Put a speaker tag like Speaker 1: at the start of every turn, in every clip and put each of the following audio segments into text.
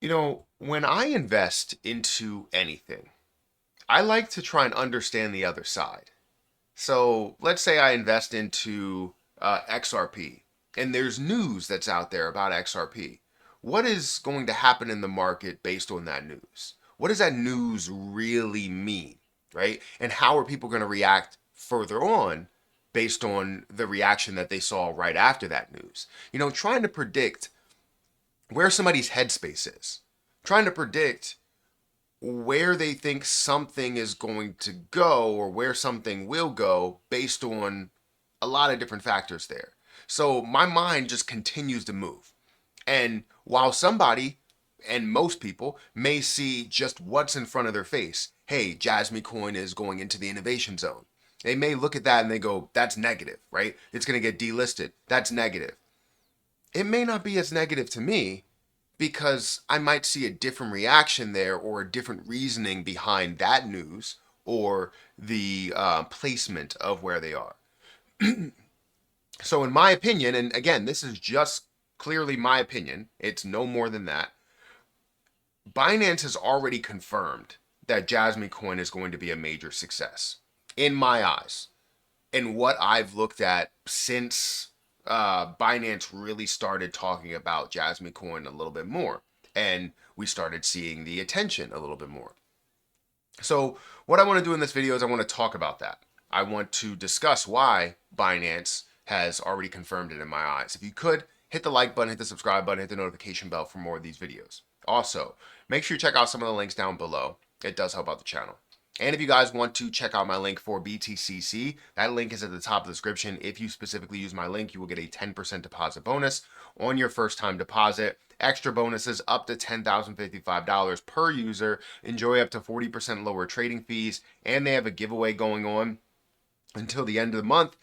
Speaker 1: When I invest into anything, I like to try and understand the other side. So let's say I invest into XRP and there's news that's out there about XRP. What is going to happen in the market based on that news? What does that news really mean, right? And how are people going to react further on based on the reaction that they saw right after that news? Trying to predict where somebody's headspace is, trying to predict where they think something is going to go or where something will go based on a lot of different factors there. So my mind just continues to move. And while somebody and most people may see just what's in front of their face, hey, Jasmycoin is going into the innovation zone. They may look at that and they go, that's negative, right? It's going to get delisted. That's negative. It may not be as negative to me because I might see a different reaction there or a different reasoning behind that news or the placement of where they are. So, in my opinion, and again, this is just clearly my opinion, it's no more than that. Binance has already confirmed that Jasmine Coin is going to be a major success in my eyes. And what I've looked at since Binance really started talking about Jasmine Coin a little bit more, and we started seeing the attention a little bit more. So, what I want to do in this video is I want to talk about that. I want to discuss why Binance has already confirmed it in my eyes. If you could, hit the like button, hit the subscribe button, hit the notification bell for more of these videos. Also, make sure you check out some of the links down below. It does help out the channel. And if you guys want to check out my link for BTCC, that link is at the top of the description. If you specifically use my link, you will get a 10% deposit bonus on your first time deposit. Extra bonuses up to $10,055 per user. Enjoy up to 40% lower trading fees. And they have a giveaway going on until the end of the month,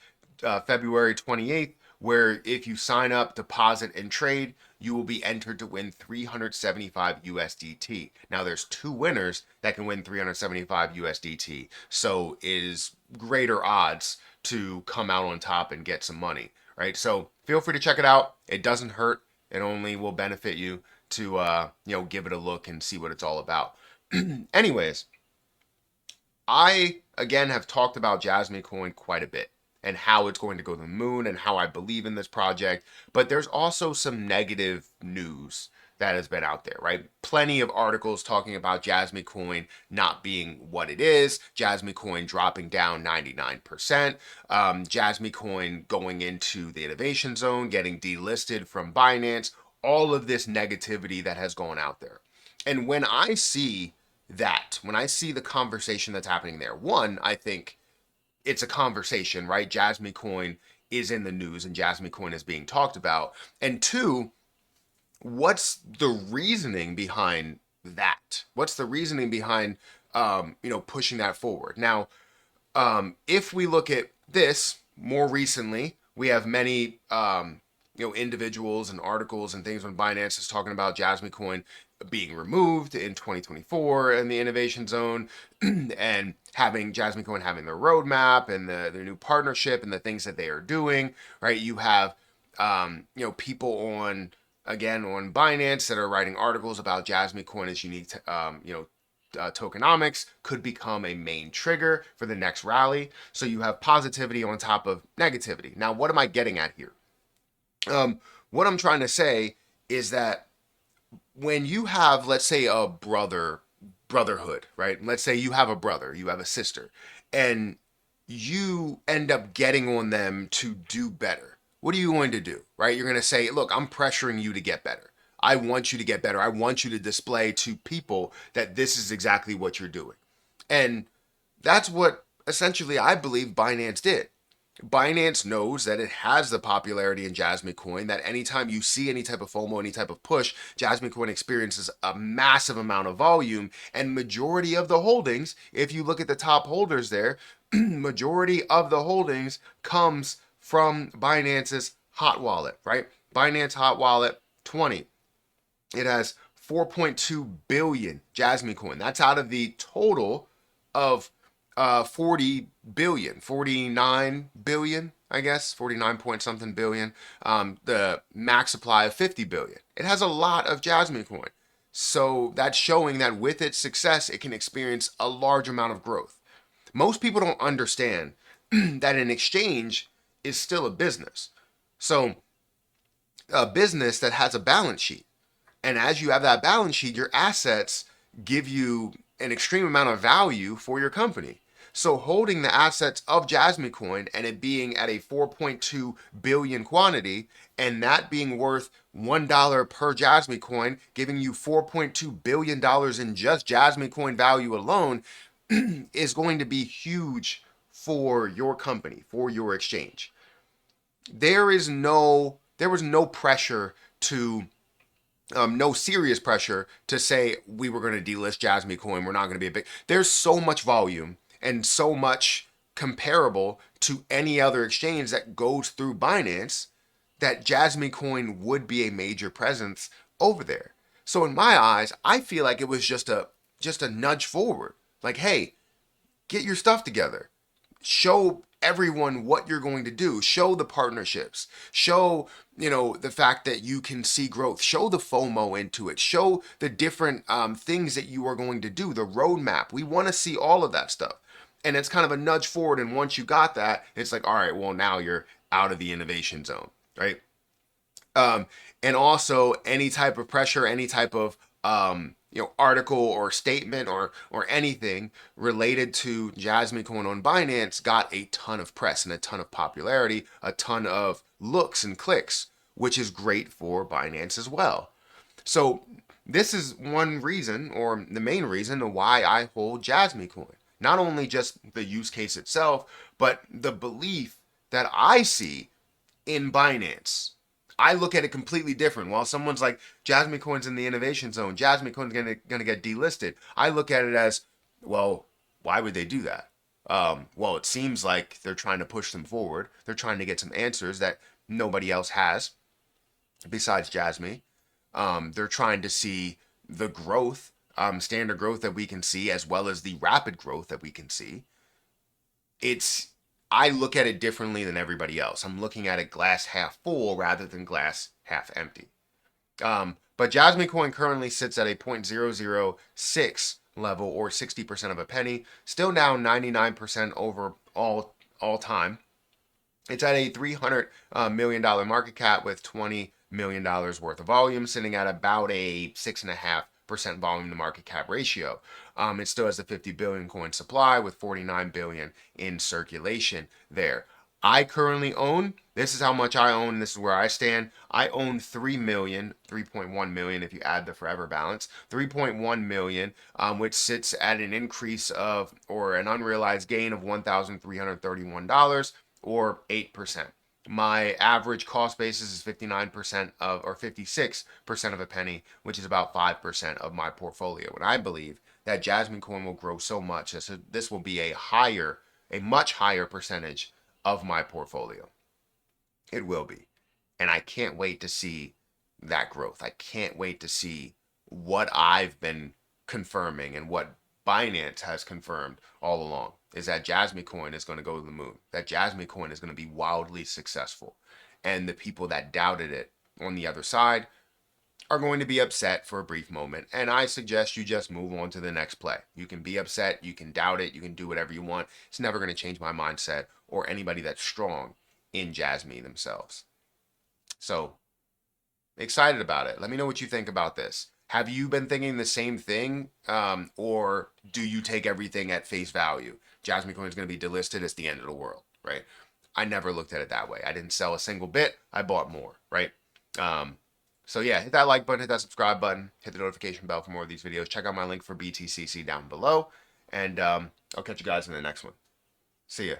Speaker 1: February 28th, where if you sign up, deposit, and trade, you will be entered to win 375 USDT. Now, there's two winners that can win 375 USDT, so it is greater odds to come out on top and get some money, right? So feel free to check it out. It doesn't hurt. It only will benefit you to give it a look and see what it's all about. Anyways, I again have talked about Jasmine Coin quite a bit and how it's going to go to the moon and how I believe in this project, but there's also some negative news that has been out there, right? Plenty of articles talking about Jasmine Coin not being what it is, Jasmine Coin dropping down 99%, Jasmine Coin going into the innovation zone, getting delisted from Binance, all of this negativity that has gone out there. And when I see when I see the conversation that's happening there, one, I think it's a conversation, right? Jasmine Coin is in the news and Jasmine Coin is being talked about. And two, what's the reasoning behind that? What's the reasoning behind pushing that forward? Now, if we look at this more recently, we have many individuals and articles and things when Binance is talking about Jasmine Coin being removed in 2024 in the innovation zone and having Jasmine Coin having their roadmap and the new partnership and the things that they are doing, right? You have people on Binance that are writing articles about Jasmine Coin as unique tokenomics could become a main trigger for the next rally. So you have positivity on top of negativity. Now, what am I getting at here? What I'm trying to say is that when you have, let's say, a brotherhood, right? Let's say you have a brother, you have a sister, and you end up getting on them to do better. What are you going to do, right? You're going to say, look, I'm pressuring you to get better. I want you to get better. I want you to display to people that this is exactly what you're doing. And that's what essentially I believe Binance did. Binance knows that it has the popularity in Jasmine Coin, that anytime you see any type of FOMO, any type of push, Jasmine Coin experiences a massive amount of volume, and majority of the holdings, if you look at the top holders there, majority of the holdings comes from Binance's hot wallet, right? Binance hot wallet 20. It has 4.2 billion Jasmine Coin. That's out of the total of 40 billion, 49 billion, I guess, 49 point something billion. The max supply of 50 billion. It has a lot of Jasmine Coin. So that's showing that with its success, it can experience a large amount of growth. Most people don't understand that an exchange is still a business. So a business that has a balance sheet. And as you have that balance sheet, your assets give you an extreme amount of value for your company. So holding the assets of Jasmycoin and it being at a 4.2 billion quantity and that being worth $1 per Jasmycoin, giving you $4.2 billion in just Jasmycoin value alone is going to be huge for your company, for your exchange. There was no pressure to no serious pressure to say we were going to delist Jasmycoin. We're not going to be a big. There's so much volume and so much comparable to any other exchange that goes through Binance that Jasmycoin would be a major presence over there. So in my eyes, I feel like it was just a nudge forward. Like, hey, get your stuff together. Show everyone what you're going to do. Show the partnerships. Show, the fact that you can see growth. Show the FOMO into it. Show the different things that you are going to do, the roadmap. We want to see all of that stuff. And it's kind of a nudge forward. And once you got that, it's like, all right, well, now you're out of the innovation zone, right? And also any type of pressure, any type of article or statement or anything related to Jasmycoin on Binance got a ton of press and a ton of popularity, a ton of looks and clicks, which is great for Binance as well. So this is one reason, or the main reason, why I hold Jasmycoin. Not only just the use case itself, but the belief that I see in Binance. I look at it completely different. While someone's like, Jasmycoin's in the innovation zone, Jasmycoin's gonna get delisted, I look at it as, well, why would they do that? Well, it seems like they're trying to push them forward. They're trying to get some answers that nobody else has besides Jasmy. They're trying to see the growth, standard growth that we can see, as well as the rapid growth that we can see. I look at it differently than everybody else. I'm looking at it glass half full rather than glass half empty. But Jasmycoin currently sits at a 0.006 level, or 60% of a penny, still down 99% over all time. It's at a $300 million market cap with $20 million worth of volume, sitting at about a 6.5% volume to market cap ratio. It still has a 50 billion coin supply with 49 billion in circulation there. I currently own, this is how much I own, this is where I stand. I own 3.1 million if you add the forever balance, 3.1 million, which sits at an increase of, or an unrealized gain of $1,331 or 8%. My average cost basis is 59% of, or 56% of a penny, which is about 5% of my portfolio. And I believe that Jasmycoin will grow so much that this will be a much higher percentage of my portfolio. It will be. And I can't wait to see that growth. I can't wait to see what I've been confirming and what Binance has confirmed all along, is that Jasmycoin is going to go to the moon. That Jasmycoin is going to be wildly successful. And the people that doubted it on the other side are going to be upset for a brief moment. And I suggest you just move on to the next play. You can be upset, you can doubt it, you can do whatever you want. It's never going to change my mindset or anybody that's strong in Jasmy themselves. So, excited about it. Let me know what you think about this. Have you been thinking the same thing? Or do you take everything at face value? Jasmycoin is going to be delisted. It's the end of the world, right? I never looked at it that way. I didn't sell a single bit. I bought more, right? So yeah, hit that like button, hit that subscribe button, hit the notification bell for more of these videos. Check out my link for BTCC down below. And I'll catch you guys in the next one. See ya.